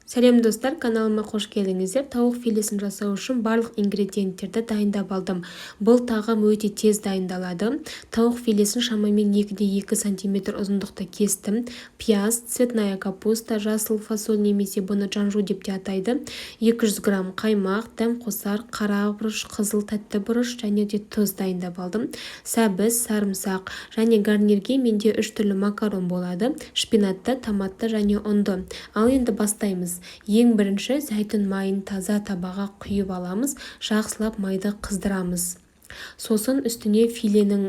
Сәлем достар, каналыма қош келдіңіздер. Тауық филесін жасау үшін барлық ингредиенттерді дайындап алдым. Бұл тағам өте тез дайындалады. Тауық филесін шамамен 2-2 см ұзындықта кестім. Пияз, цветная капуста, жасыл фасоль немесе бұны жанжу деп те атайды. 200 грамм қаймақ, дәм қосар, қара бұрыш, қызыл тәтті бұрыш және де тұз дайындап алдым. Сәбіз, сарымсақ және гарнирге менде 3 түрлі макарон болады: шпинатты, томатты және ұнды. Ал енді бастаймыз. Ең бірінші зәйтүн майын таза табаға құйып аламыз, жақсылап майды қыздырамыз. Сосын үстіне филенің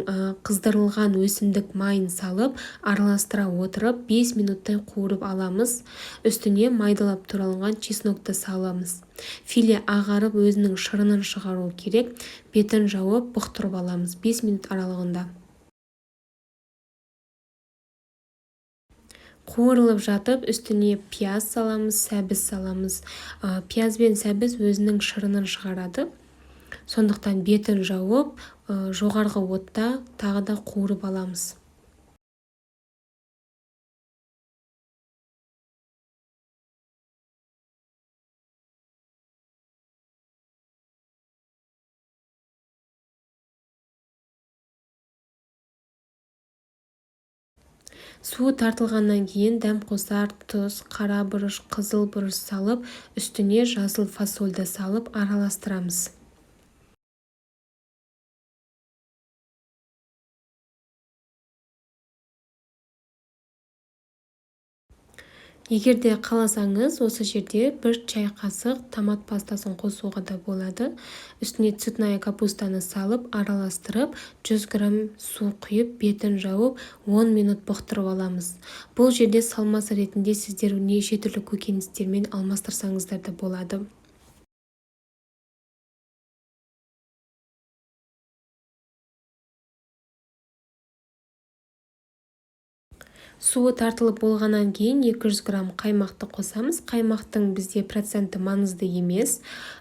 қыздырылған өсімдік майын салып, араластыра отырып 5 минуттай қуырып аламыз. Үстіне майдалап туралған чеснокты саламыз. Филе ағарып өзінің шырынын шығару керек. Бетін жауып бұқтырып аламыз 5 минут аралығында. Қуырылып жатып, үстіне пияз саламыз, сәбіз саламыз. Пияз бен сәбіз өзінің шырынын шығарады. Сондықтан бетін жауып, жоғарғы отта тағы да қуырып аламыз. Суы тартылғаннан кейін дәм қосар, тұз, қара бұрыш, қызыл бұрыш салып, үстіне жасыл фасольді салып араластырамыз. Егер де қаласаңыз, осы жерде 1 чай қасық томат пастасын қосуға да болады. Үстіне цветная капустаны салып, араластырып, 100 грамм су құйып, бетін жауып, 10 минут бұқтырып аламыз. Бұл жерде салмасы ретінде сіздер неше түрлі көкөністермен алмастырсаңыздар да болады. Суы тартылып болғаннан кейін 200 грамм қаймақты қосамыз. Қаймақтың бізде проценті маңызды емес.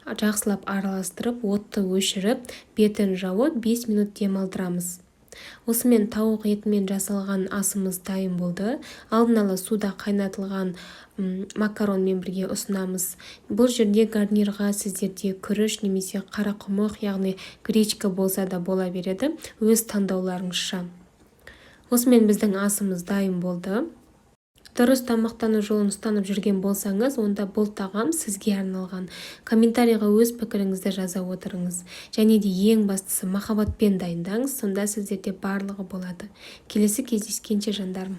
Жақсылап араластырып, отты өшіріп, бетін жауып 5 минут демалдырамыз. Осымен тауық етімен жасалған асымыз дайын болды. Алдын ала суда қайнатылған макаронмен бірге ұсынамыз. Бұл жерде гарнирға сіздерде күріш немесе қарақұмық, яғни гречка болса да бола береді. Өз таңдауларыңызша. Осымен біздің асымыз дайын болды. Дұрыс тамақтану жолын ұстанып жүрген болсаңыз, онда бұл тағам сізге арналған. Комментарийға өз пікіріңізді жаза отырыңыз. Және де ең бастысы махаббатпен дайындаңыз, сонда сіздерде барлығы болады. Келесі кездескенше жандарым.